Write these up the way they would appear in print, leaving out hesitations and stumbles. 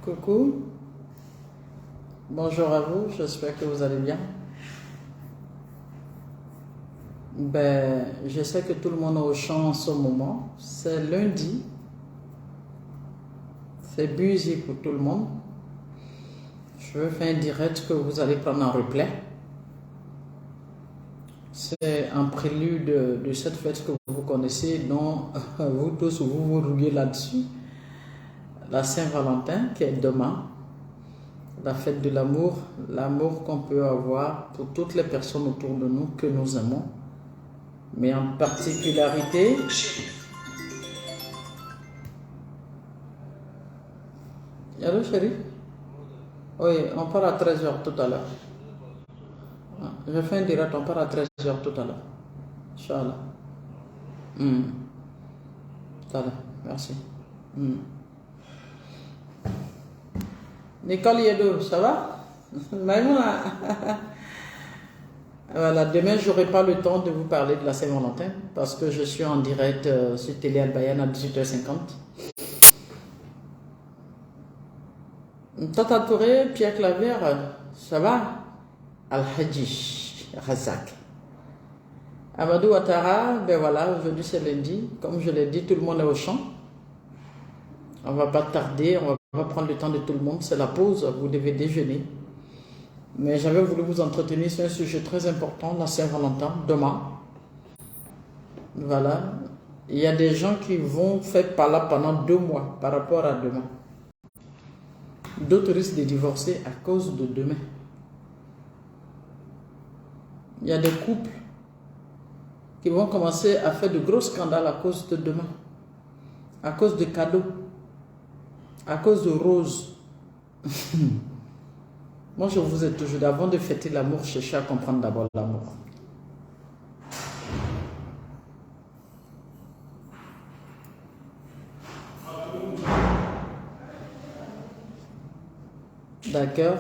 Coucou, bonjour à vous, j'espère que vous allez bien. Je sais que tout le monde est au champ en ce moment. C'est lundi, c'est busy pour tout le monde. Je vais faire un direct que vous allez prendre en replay. C'est un prélude de cette fête que vous connaissez, dont vous tous vous rouillez là-dessus. La Saint-Valentin qui est demain. La fête de l'amour, l'amour qu'on peut avoir pour toutes les personnes autour de nous que nous aimons. Mais en particularité, allô chérie? Oui, on part à 13h tout à l'heure. Je fais un direct, on part à 13h tout à l'heure. Inch'Allah. Tout à l'heure, merci. Nicole Yedo, ça va? Maïmouna. Voilà, demain, je n'aurai pas le temps de vous parler de la Saint-Valentin parce que je suis en direct sur Télé Al-Bayan à 18h50. Tata Touré, Pierre Claver, ça va? Al-Hadji, Razak. Amadou Ouattara, ben voilà, aujourd'hui c'est lundi. Comme je l'ai dit, tout le monde est au champ. On ne va pas tarder, on va prendre le temps de tout le monde. C'est la pause, vous devez déjeuner. Mais j'avais voulu vous entretenir sur un sujet très important, la Saint-Valentin, demain. Voilà. Il y a des gens qui vont faire par là pendant 2 mois par rapport à demain. D'autres risquent de divorcer à cause de demain. Il y a des couples qui vont commencer à faire de gros scandales à cause de demain. À cause de cadeaux. À cause de roses. Moi, je vous ai toujours dit, avant de fêter l'amour, cherchez à comprendre d'abord l'amour. D'accord.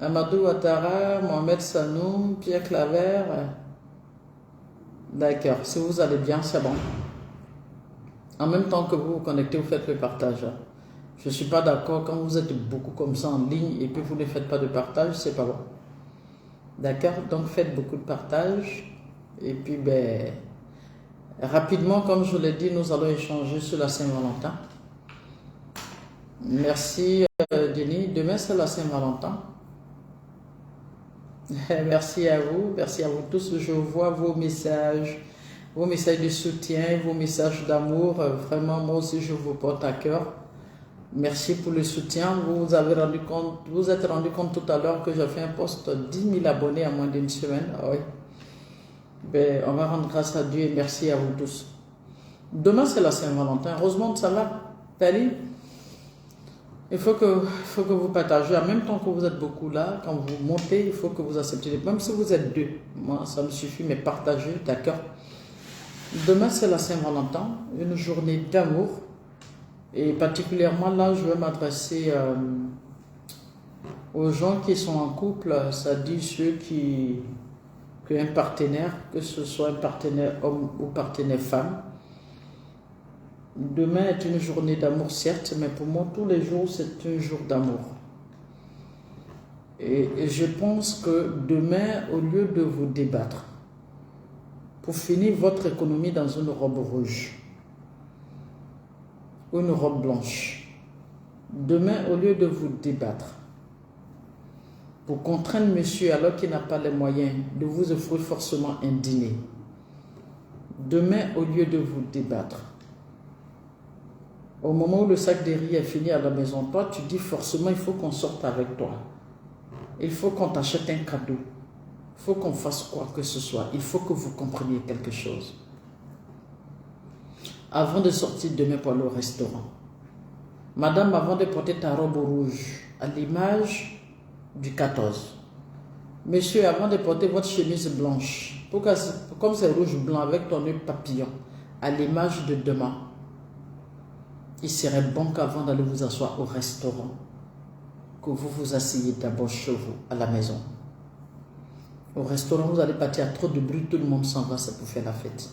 Amadou Ouattara, Mohamed Sanoum, Pierre Claver. D'accord. Si vous allez bien, c'est bon. En même temps que vous vous connectez, vous faites le partage. Je ne suis pas d'accord quand vous êtes beaucoup comme ça en ligne et puis vous ne faites pas de partage, c'est pas bon. D'accord? Donc faites beaucoup de partage. Et puis, rapidement, comme je l'ai dit, nous allons échanger sur la Saint-Valentin. Merci, Denis. Demain, c'est la Saint-Valentin. Merci à vous tous. Je vois vos messages de soutien, vos messages d'amour. Vraiment, moi aussi, je vous porte à cœur. Merci pour le soutien. Vous vous êtes rendu compte tout à l'heure que j'ai fait un post de 10 000 abonnés en moins d'une semaine. Ah oui. On va rendre grâce à Dieu et merci à vous tous. Demain, c'est la Saint-Valentin. Rosemonde, ça va? Tali? Il faut que vous partagez. En même temps que vous êtes beaucoup là, quand vous montez, il faut que vous acceptiez. Même si vous êtes 2, moi, ça me suffit, mais partagez, d'accord? Demain, c'est la Saint-Valentin, une journée d'amour. Et particulièrement là, je vais m'adresser aux gens qui sont en couple, c'est-à-dire ceux qui ont un partenaire, que ce soit un partenaire homme ou partenaire femme. Demain est une journée d'amour, certes, mais pour moi, tous les jours, c'est un jour d'amour. Et je pense que demain, au lieu de vous débattre, pour finir votre économie dans une robe rouge, ou une robe blanche. Demain, au lieu de vous débattre, pour contraindre monsieur alors qu'il n'a pas les moyens de vous offrir forcément un dîner. Demain, au lieu de vous débattre, au moment où le sac de riz est fini à la maison, toi, tu dis forcément, il faut qu'on sorte avec toi. Il faut qu'on t'achète un cadeau. Il faut qu'on fasse quoi que ce soit. Il faut que vous compreniez quelque chose. Avant de sortir demain pour aller au restaurant, madame, avant de porter ta robe rouge, à l'image du 14. Monsieur, avant de porter votre chemise blanche, comme c'est rouge-blanc avec ton œil papillon, à l'image de demain, il serait bon qu'avant d'aller vous asseoir au restaurant, que vous vous asseyez d'abord chez vous, à la maison. Au restaurant, vous allez partir à trop de bruit, tout le monde s'en va, c'est pour faire la fête.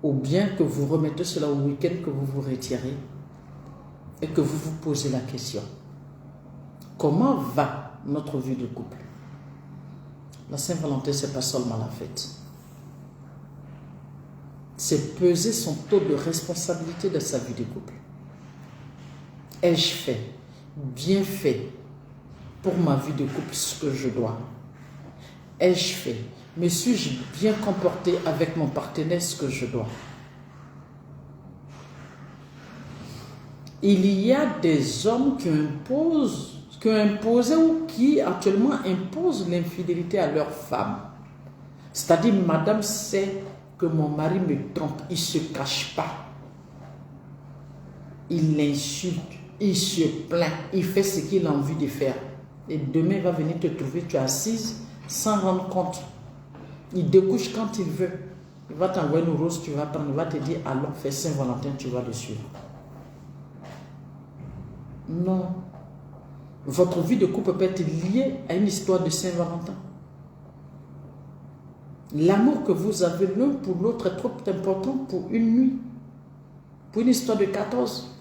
Ou bien que vous remettez cela au week-end, que vous vous retirez et que vous vous posez la question, comment va notre vie de couple? La Saint-Valentin, ce n'est pas seulement la fête. C'est peser son taux de responsabilité de sa vie de couple. Ai-je fait, bien fait, pour ma vie de couple ce que je dois? Ai-je fait, me suis-je bien comporté avec mon partenaire ce que je dois? Il y a des hommes qui ont imposé ou qui actuellement imposent l'infidélité à leurs femmes. C'est-à-dire, madame sait que mon mari me trompe, il ne se cache pas. Il l'insulte, il se plaint, il fait ce qu'il a envie de faire. Et demain, il va venir te trouver, tu es assise sans rendre compte. Il découche quand il veut. Il va t'envoyer une rose, tu vas prendre, il va te dire, allons, fais Saint-Valentin, tu vas le suivre. Non. Votre vie de couple peut être liée à une histoire de Saint-Valentin. L'amour que vous avez l'un pour l'autre est trop important pour une nuit, pour une histoire de 14.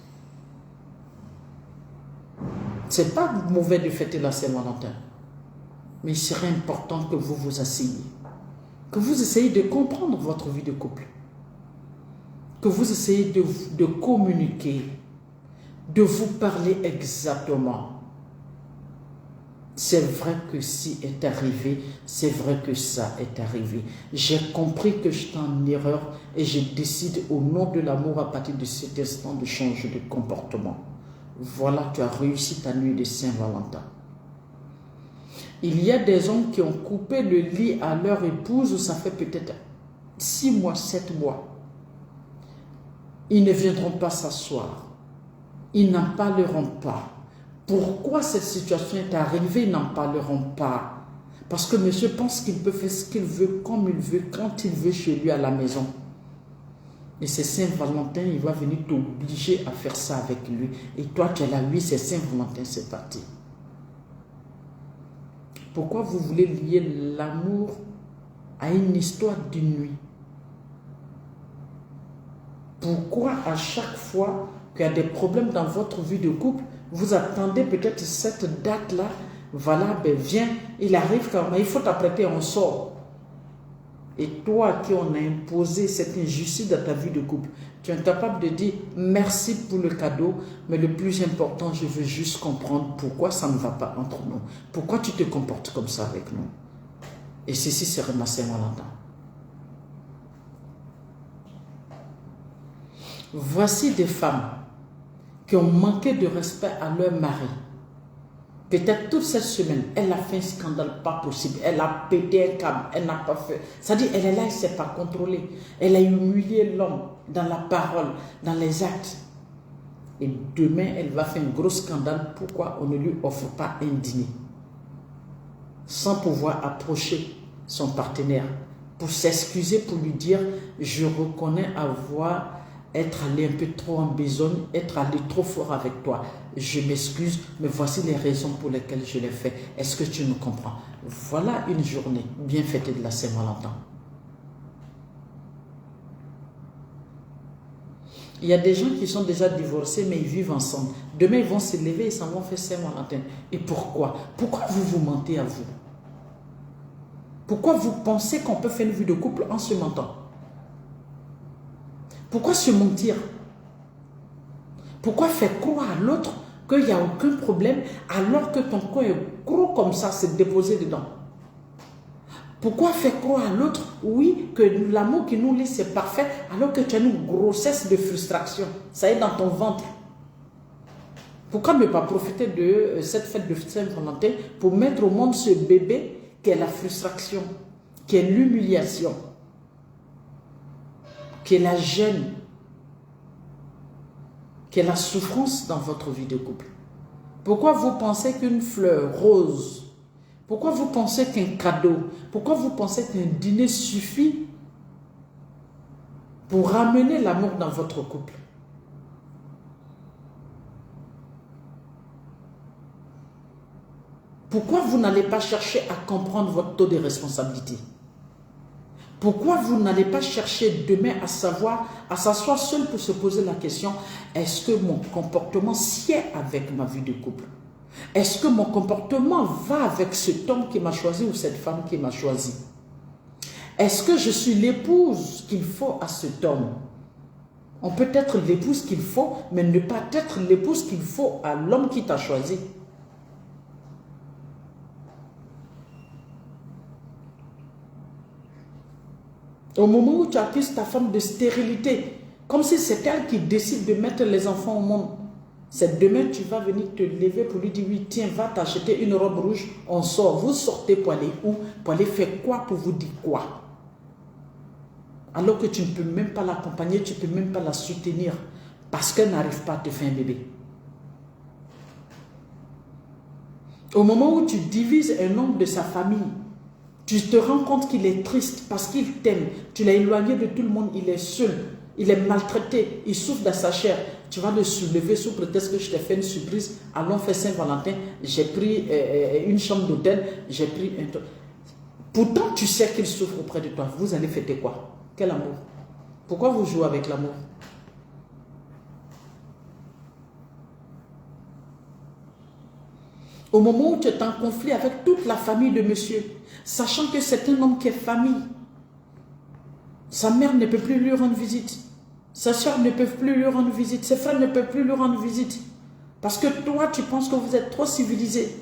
Ce n'est pas mauvais de fêter la Saint-Valentin, mais il serait important que vous vous asseyez, que vous essayiez de comprendre votre vie de couple, que vous essayez de communiquer, de vous parler exactement. C'est vrai que ci est arrivé, c'est vrai que ça est arrivé. J'ai compris que j'étais en erreur et je décide au nom de l'amour à partir de cet instant de changer de comportement. Voilà, tu as réussi ta nuit de Saint-Valentin. Il y a des hommes qui ont coupé le lit à leur épouse, ça fait peut-être 6 mois, 7 mois. Ils ne viendront pas s'asseoir. Ils n'en parleront pas. Pourquoi cette situation est arrivée, ils n'en parleront pas. Parce que monsieur pense qu'il peut faire ce qu'il veut, comme il veut, quand il veut chez lui à la maison. Et c'est Saint-Valentin, il va venir t'obliger à faire ça avec lui. Et toi, tu es là, oui, c'est Saint-Valentin, c'est parti. Pourquoi vous voulez lier l'amour à une histoire d'une nuit? Pourquoi à chaque fois qu'il y a des problèmes dans votre vie de couple, vous attendez peut-être cette date-là, voilà, ben viens, il arrive quand même, il faut t'apprêter, on sort. Et toi qui on a imposé cette injustice dans ta vie de couple, tu es incapable de dire merci pour le cadeau, mais le plus important, je veux juste comprendre pourquoi ça ne va pas entre nous. Pourquoi tu te comportes comme ça avec nous? Et ceci serait ma Saint-Valentin. Voici des femmes qui ont manqué de respect à leur mari. Peut-être toute cette semaine, elle a fait un scandale pas possible. Elle a pété un câble, elle n'a pas fait. C'est-à-dire, elle est là, elle ne s'est pas contrôlée. Elle a humilié l'homme dans la parole, dans les actes. Et demain, elle va faire un gros scandale. Pourquoi on ne lui offre pas un dîner? Sans pouvoir approcher son partenaire pour s'excuser, pour lui dire, je reconnais être allé un peu trop en besogne, être allé trop fort avec toi. Je m'excuse, mais voici les raisons pour lesquelles je l'ai fait. Est-ce que tu me comprends? Voilà une journée bien fêtée de la Saint-Valentin. Il y a des gens qui sont déjà divorcés, mais ils vivent ensemble. Demain, ils vont se lever et s'en vont faire Saint-Valentin. Et pourquoi? Pourquoi vous mentez à vous? Pourquoi vous pensez qu'on peut faire une vie de couple en se mentant? Pourquoi se mentir? Pourquoi faire croire à l'autre qu'il n'y a aucun problème alors que ton corps est gros comme ça, c'est déposé dedans? Pourquoi faire croire à l'autre, oui, que l'amour qui nous lie c'est parfait alors que tu as une grossesse de frustration? Ça est dans ton ventre. Pourquoi ne pas profiter de cette fête de Saint-Valentin pour mettre au monde ce bébé qui est la frustration, qui est l'humiliation, qui est la gêne, qui est la souffrance dans votre vie de couple? Pourquoi vous pensez qu'une fleur rose, pourquoi vous pensez qu'un cadeau, pourquoi vous pensez qu'un dîner suffit pour ramener l'amour dans votre couple? Pourquoi vous n'allez pas chercher à comprendre votre taux de responsabilité? Pourquoi vous n'allez pas chercher demain à savoir, à s'asseoir seul pour se poser la question, est-ce que mon comportement sied avec ma vie de couple? Est-ce que mon comportement va avec cet homme qui m'a choisi ou cette femme qui m'a choisi? Est-ce que je suis l'épouse qu'il faut à cet homme? On peut être l'épouse qu'il faut, mais ne pas être l'épouse qu'il faut à l'homme qui t'a choisi. Au moment où tu accuses ta femme de stérilité, comme si c'est elle qui décide de mettre les enfants au monde, c'est demain tu vas venir te lever pour lui dire oui, tiens, va t'acheter une robe rouge, on sort. Vous sortez pour aller où? Pour aller faire quoi? Pour vous dire quoi? Alors que tu ne peux même pas l'accompagner, tu ne peux même pas la soutenir parce qu'elle n'arrive pas à te faire un bébé. Au moment où tu divises un homme de sa famille, tu te rends compte qu'il est triste parce qu'il t'aime. Tu l'as éloigné de tout le monde, il est seul, il est maltraité, il souffre de sa chair. Tu vas le soulever sous prétexte que je t'ai fait une surprise. Allons faire Saint-Valentin, j'ai pris une chambre d'hôtel, j'ai pris un... Pourtant, tu sais qu'il souffre auprès de toi. Vous allez fêter quoi? Quel amour? Pourquoi vous jouez avec l'amour? Au moment où tu es en conflit avec toute la famille de monsieur, sachant que c'est un homme qui est famille, sa mère ne peut plus lui rendre visite, sa soeur ne peut plus lui rendre visite, ses frères ne peuvent plus lui rendre visite, parce que toi tu penses que vous êtes trop civilisé,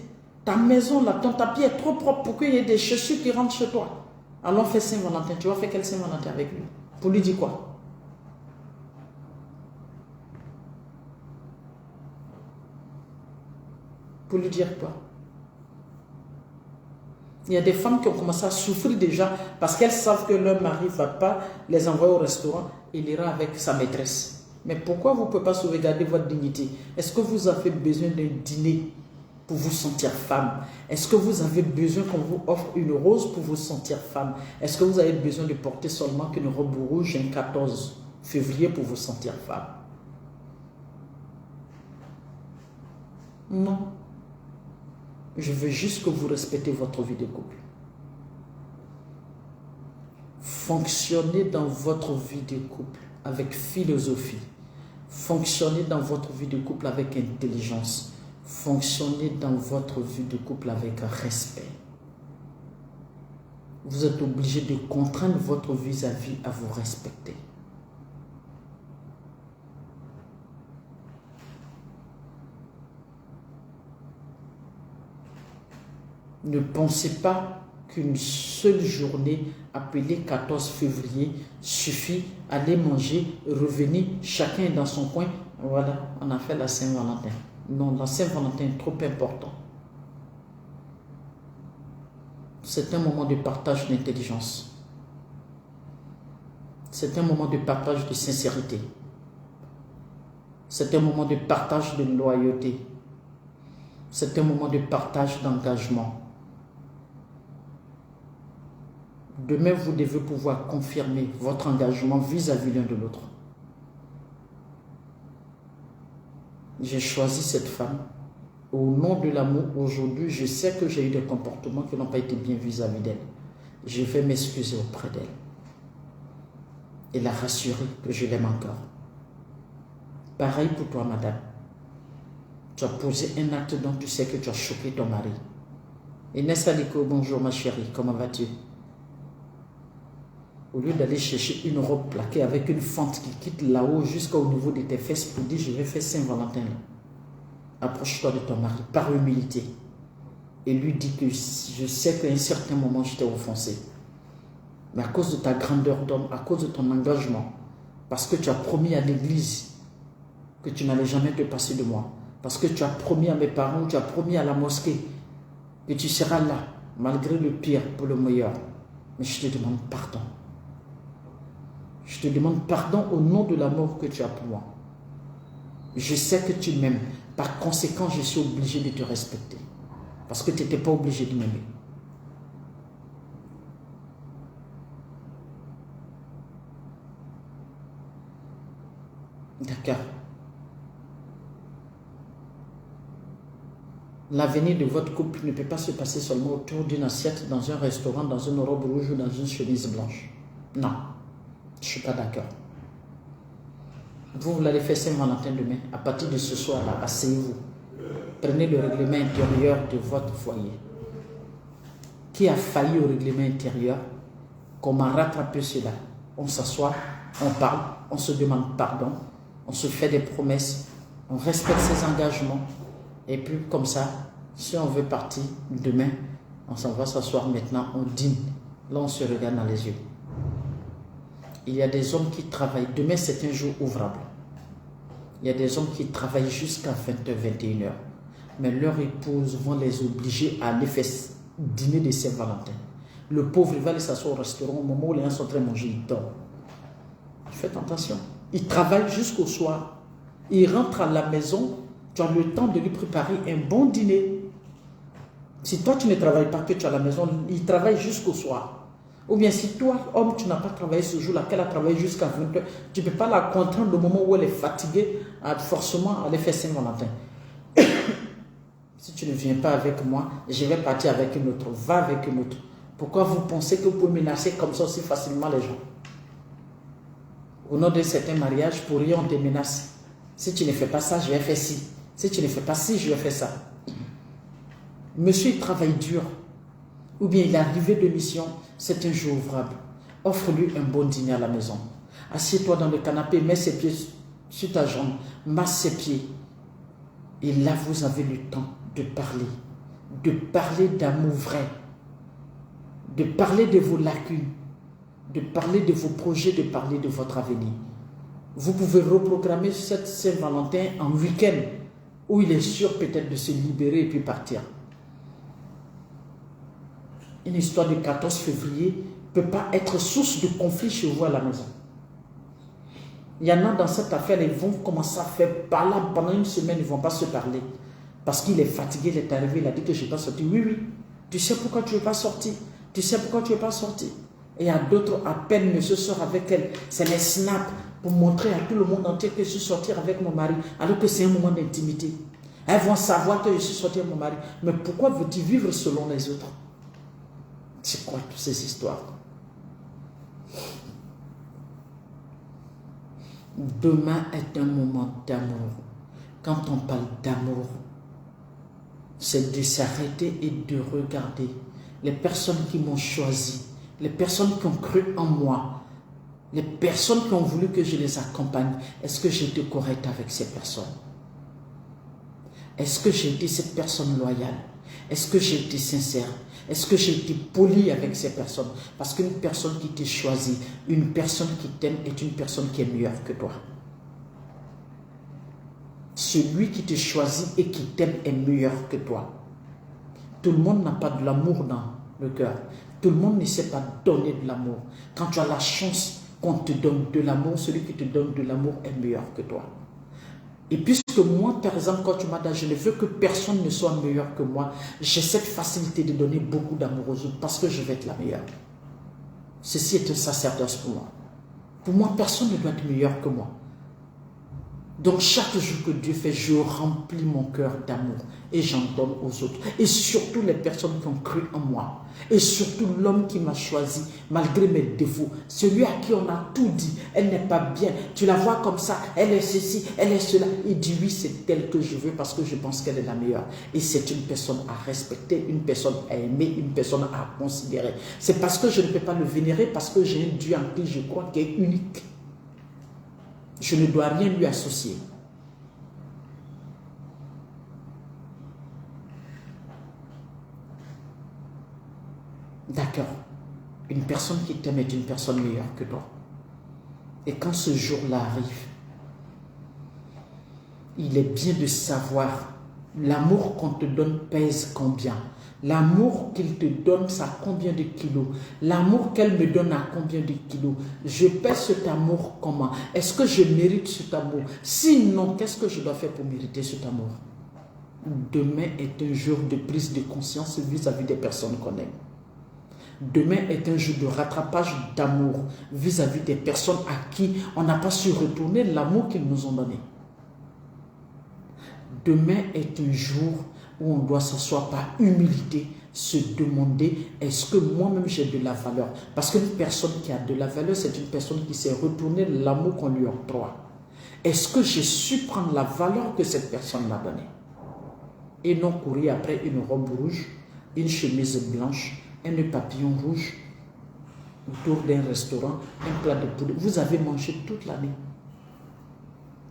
ta maison là, ton tapis est trop propre pour qu'il y ait des chaussures qui rentrent chez toi. Allons faire Saint-Valentin. Tu vas faire quel Saint-Valentin avec lui? Pour lui dire quoi? Pour lui dire quoi? Il y a des femmes qui ont commencé à souffrir déjà parce qu'elles savent que leur mari ne va pas les envoyer au restaurant, il ira avec sa maîtresse. Mais pourquoi vous ne pouvez pas sauvegarder votre dignité? Est-ce que vous avez besoin d'un dîner pour vous sentir femme? Est-ce que vous avez besoin qu'on vous offre une rose pour vous sentir femme? Est-ce que vous avez besoin de porter seulement qu'une robe rouge un 14 février pour vous sentir femme? Non. Je veux juste que vous respectez votre vie de couple. Fonctionnez dans votre vie de couple avec philosophie. Fonctionnez dans votre vie de couple avec intelligence. Fonctionnez dans votre vie de couple avec respect. Vous êtes obligé de contraindre votre vis-à-vis à vous respecter. Ne pensez pas qu'une seule journée appelée 14 février suffit à aller manger, revenir, chacun dans son coin. Voilà, on a fait la Saint-Valentin. Non, la Saint-Valentin est trop important. C'est un moment de partage d'intelligence. C'est un moment de partage de sincérité. C'est un moment de partage de loyauté. C'est un moment de partage d'engagement. Demain, vous devez pouvoir confirmer votre engagement vis-à-vis l'un de l'autre. J'ai choisi cette femme. Au nom de l'amour, aujourd'hui, je sais que j'ai eu des comportements qui n'ont pas été bien vis-à-vis d'elle. Je vais m'excuser auprès d'elle. Et la rassurer que je l'aime encore. Pareil pour toi, madame. Tu as posé un acte dont tu sais que tu as choqué ton mari. Inès Aliko, bonjour ma chérie, comment vas-tu? Au lieu d'aller chercher une robe plaquée avec une fente qui quitte là-haut jusqu'au niveau de tes fesses pour dire je vais faire Saint-Valentin, approche-toi de ton mari par humilité et lui dis que je sais qu'à un certain moment je t'ai offensé. Mais à cause de ta grandeur d'homme, à cause de ton engagement, parce que tu as promis à l'église que tu n'allais jamais te passer de moi, parce que tu as promis à mes parents, tu as promis à la mosquée que tu seras là, malgré le pire pour le meilleur. Mais je te demande pardon. Je te demande pardon au nom de l'amour que tu as pour moi. Je sais que tu m'aimes. Par conséquent, je suis obligé de te respecter. Parce que tu n'étais pas obligé de m'aimer. D'accord. L'avenir de votre couple ne peut pas se passer seulement autour d'une assiette, dans un restaurant, dans une robe rouge ou dans une chemise blanche. Non, je ne suis pas d'accord. Vous l'allez faire Saint-Valentin demain. À partir de ce soir-là, asseyez-vous. Prenez le règlement intérieur de votre foyer. Qui a failli au règlement intérieur, comment rattraper cela? On s'assoit, on parle, on se demande pardon, on se fait des promesses, on respecte ses engagements. Et puis comme ça, si on veut partir demain, on s'en va s'asseoir maintenant, on dîne. Là, on se regarde dans les yeux. Il y a des hommes qui travaillent. Demain, c'est un jour ouvrable. Il y a des hommes qui travaillent jusqu'à 20h, 21h. Mais leurs épouses vont les obliger à aller faire dîner de Saint-Valentin. Le pauvre, il va aller s'asseoir au restaurant. Au moment où les gens sont en train de manger, il dort. Faites attention. Il travaille jusqu'au soir. Il rentre à la maison. Tu as le temps de lui préparer un bon dîner. Si toi, tu ne travailles pas, que tu es à la maison, il travaille jusqu'au soir. Ou bien si toi, homme, tu n'as pas travaillé ce jour-là, qu'elle a travaillé jusqu'à 20h, tu ne peux pas la contraindre au moment où elle est fatiguée à forcément aller faire Saint-Valentin. Si tu ne viens pas avec moi, je vais partir avec une autre. Va avec une autre. Pourquoi vous pensez que vous pouvez menacer comme ça aussi facilement les gens? Au nom de certains mariages, pour rien on te menace. Si tu ne fais pas ça, je vais faire ci. Si tu ne fais pas ci, je vais faire ça. Monsieur, il travaille dur. Ou bien il est arrivé de mission, c'est un jour ouvrable. Offre-lui un bon dîner à la maison. Assieds-toi dans le canapé, mets ses pieds sur ta jambe, masse ses pieds. Et là, vous avez le temps de parler d'amour vrai, de parler de vos lacunes, de parler de vos projets, de parler de votre avenir. Vous pouvez reprogrammer cette Saint-Valentin en week-end, où il est sûr peut-être de se libérer et puis partir. Une histoire du 14 février ne peut pas être source de conflit chez vous à la maison. Il y en a dans cette affaire, ils vont commencer à faire parler pendant une semaine, ils ne vont pas se parler. Parce qu'il est fatigué, il est arrivé, il a dit que je n'ai pas sorti. Oui, oui, tu sais pourquoi tu ne veux pas sortir. Tu sais pourquoi tu ne veux pas sortir. Et il y a d'autres, à peine monsieur sort avec elle, c'est les snaps pour montrer à tout le monde entier que je suis sorti avec mon mari, alors que c'est un moment d'intimité. Elles vont savoir que je suis sorti avec mon mari. Mais pourquoi veux-tu vivre selon les autres? C'est quoi toutes ces histoires? Demain est un moment d'amour. Quand on parle d'amour, c'est de s'arrêter et de regarder les personnes qui m'ont choisi, les personnes qui ont cru en moi, les personnes qui ont voulu que je les accompagne. Est-ce que j'ai été correct avec ces personnes? Est-ce que j'ai été cette personne loyale? Est-ce que j'ai été sincère? Est-ce que j'ai été poli avec ces personnes? Parce qu'une personne qui t'a choisi, une personne qui t'aime est une personne qui est meilleure que toi. Celui qui te choisit et qui t'aime est meilleur que toi. Tout le monde n'a pas de l'amour dans le cœur. Tout le monde ne sait pas donner de l'amour. Quand tu as la chance qu'on te donne de l'amour, celui qui te donne de l'amour est meilleur que toi. Et puisque moi, par exemple, quand tu m'as dit, je ne veux que personne ne soit meilleur que moi, j'ai cette facilité de donner beaucoup d'amour aux autres parce que je vais être la meilleure. Ceci est un sacerdoce pour moi. Pour moi, personne ne doit être meilleur que moi. Donc chaque jour que Dieu fait, je remplis mon cœur d'amour et j'en donne aux autres. Et surtout les personnes qui ont cru en moi. Et surtout l'homme qui m'a choisi malgré mes défauts. Celui à qui on a tout dit, elle n'est pas bien. Tu la vois comme ça, elle est ceci, elle est cela. Il dit oui, c'est elle que je veux parce que je pense qu'elle est la meilleure. Et c'est une personne à respecter, une personne à aimer, une personne à considérer. C'est parce que je ne peux pas le vénérer, parce que j'ai un Dieu en qui je crois qui est unique. Je ne dois rien lui associer. D'accord. Une personne qui t'aime est une personne meilleure que toi. Et quand ce jour-là arrive, il est bien de savoir l'amour qu'on te donne pèse combien. L'amour qu'il te donne, ça a combien de kilos? L'amour qu'elle me donne a combien de kilos? Je pèse cet amour comment? Est-ce que je mérite cet amour? Sinon, qu'est-ce que je dois faire pour mériter cet amour? Demain est un jour de prise de conscience vis-à-vis des personnes qu'on aime. Demain est un jour de rattrapage d'amour vis-à-vis des personnes à qui on n'a pas su retourner l'amour qu'ils nous ont donné. Demain est un jour où on doit s'asseoir par humilité se demander, est-ce que moi-même j'ai de la valeur? Parce qu'une personne qui a de la valeur, c'est une personne qui sait retourner l'amour qu'on lui octroie. Est-ce que j'ai su prendre la valeur que cette personne m'a donnée? Et non courir après une robe rouge, une chemise blanche, un papillon rouge, autour d'un restaurant, un plat de poulet. Vous avez mangé toute l'année.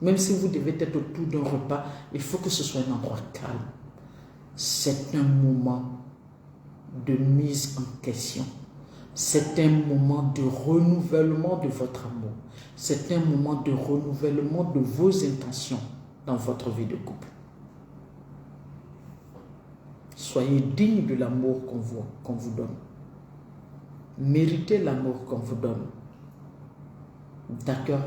Même si vous devez être autour d'un repas, il faut que ce soit un endroit calme. C'est un moment de mise en question. C'est un moment de renouvellement de votre amour. C'est un moment de renouvellement de vos intentions dans votre vie de couple. Soyez digne de l'amour qu'on vous donne. Méritez l'amour qu'on vous donne. D'accord?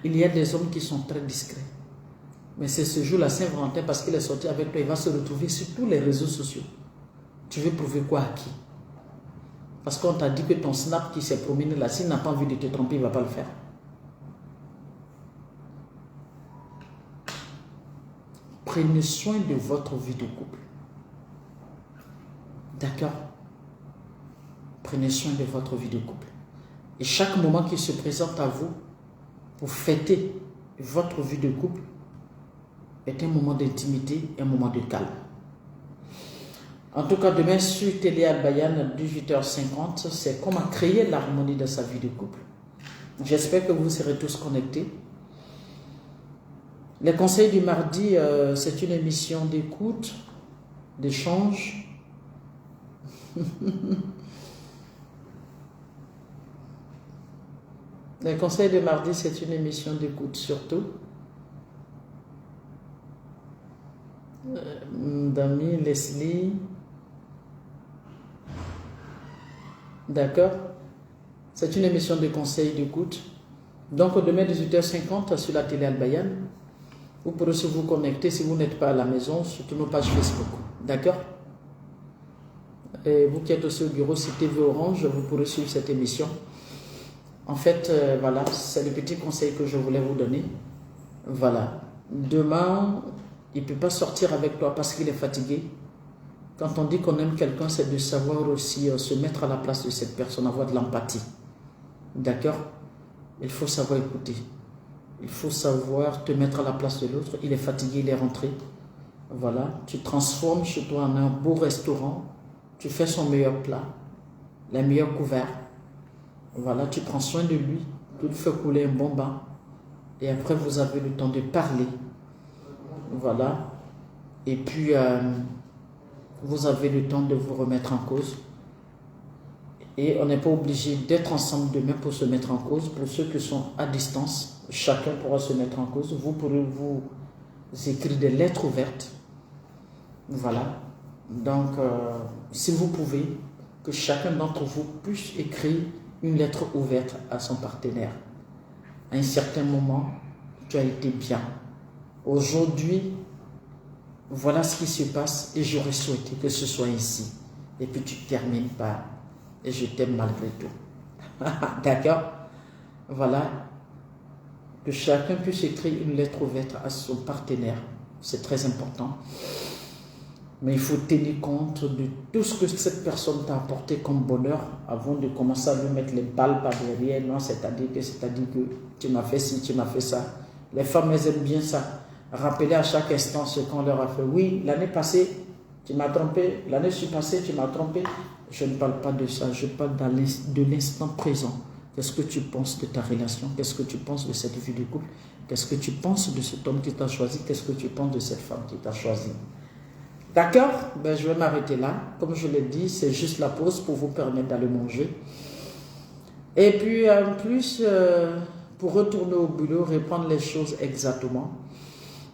Il y a des hommes qui sont très discrets. Mais c'est ce jour, la Saint-Valentin, parce qu'il est sorti avec toi, il va se retrouver sur tous les réseaux sociaux. Tu veux prouver quoi à qui? Parce qu'on t'a dit que ton snap qui s'est promené là, s'il n'a pas envie de te tromper, il ne va pas le faire. Prenez soin de votre vie de couple. D'accord? Prenez soin de votre vie de couple. Et chaque moment qui se présente à vous pour fêter votre vie de couple est un moment d'intimité, un moment de calme. En tout cas, demain sur Télé Al-Bayan, 18h50, c'est comment créer l'harmonie dans sa vie de couple. J'espère que vous serez tous connectés. Les conseils du mardi, c'est une émission d'écoute, d'échange. Les conseils de mardi, c'est une émission d'écoute surtout. Dami, Leslie. D'accord? C'est une émission de conseils d'écoute. Donc, demain, 18h50 sur la télé Al-Bayan, vous pourrez vous connecter si vous n'êtes pas à la maison sur nos pages Facebook. D'accord? Et vous qui êtes aussi au bureau, c'est TV Orange, vous pourrez suivre cette émission. En fait, voilà, c'est le petit conseil que je voulais vous donner. Voilà. Demain, il ne peut pas sortir avec toi parce qu'il est fatigué. Quand on dit qu'on aime quelqu'un, c'est de savoir aussi se mettre à la place de cette personne, avoir de l'empathie. D'accord? Il faut savoir écouter. Il faut savoir te mettre à la place de l'autre. Il est fatigué, il est rentré. Voilà. Tu transformes chez toi en un beau restaurant. Tu fais son meilleur plat, les meilleurs couverts. Voilà, tu prends soin de lui, tu lui fais couler un bon bain. Et après, vous avez le temps de parler. Voilà. Et puis, vous avez le temps de vous remettre en cause. Et on n'est pas obligé d'être ensemble demain pour se mettre en cause. Pour ceux qui sont à distance, chacun pourra se mettre en cause. Vous pourrez vous écrire des lettres ouvertes. Voilà. Donc, si vous pouvez, que chacun d'entre vous puisse écrire une lettre ouverte à son partenaire. À un certain moment, tu as été bien. Aujourd'hui, voilà ce qui se passe et j'aurais souhaité que ce soit ici. Et puis tu termines par « et je t'aime malgré tout ». D'accord? Voilà. Que chacun puisse écrire une lettre ouverte à son partenaire. C'est très important. Mais il faut tenir compte de tout ce que cette personne t'a apporté comme bonheur avant de commencer à lui mettre les balles par derrière. Non, c'est-à-dire que tu m'as fait ci, tu m'as fait ça. Les femmes, elles aiment bien ça. Rappeler à chaque instant ce qu'on leur a fait. Oui, l'année passée, tu m'as trompé. L'année passée, tu m'as trompé. Je ne parle pas de ça. Je parle de l'instant présent. Qu'est-ce que tu penses de ta relation? Qu'est-ce que tu penses de cette vie de couple? Qu'est-ce que tu penses de cet homme qui t'a choisi? Qu'est-ce que tu penses de cette femme qui t'a choisi? D'accord? Ben, je vais m'arrêter là. Comme je l'ai dit, c'est juste la pause pour vous permettre d'aller manger. Et puis, en plus, pour retourner au boulot, reprendre les choses exactement.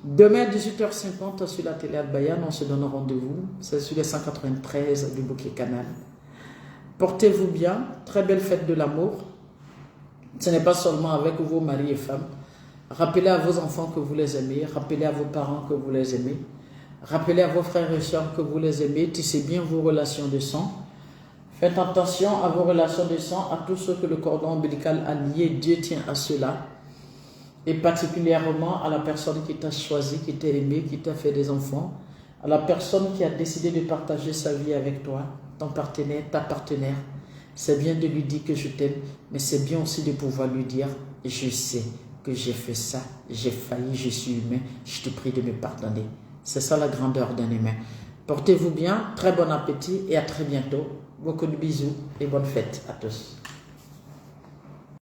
Demain, 18h50 sur la télé Al-Bayan, on se donne rendez-vous. C'est sur les 193 du Bouquet Canal. Portez-vous bien. Très belle fête de l'amour. Ce n'est pas seulement avec vos maris et femmes. Rappelez à vos enfants que vous les aimez. Rappelez à vos parents que vous les aimez. Rappelez à vos frères et sœurs que vous les aimez, tissez bien vos relations de sang. Faites attention à vos relations de sang, à tout ce que le cordon ombilical a lié. Dieu tient à cela. et particulièrement à la personne qui t'a choisi, qui t'a aimé, qui t'a fait des enfants, à la personne qui a décidé de partager sa vie avec toi, ton partenaire, ta partenaire. C'est bien de lui dire que je t'aime, mais c'est bien aussi de pouvoir lui dire, je sais que j'ai fait ça, j'ai failli, je suis humain, je te prie de me pardonner. C'est ça la grandeur d'un humain. Portez-vous bien, très bon appétit et à très bientôt. Beaucoup de bisous et bonne fête à tous.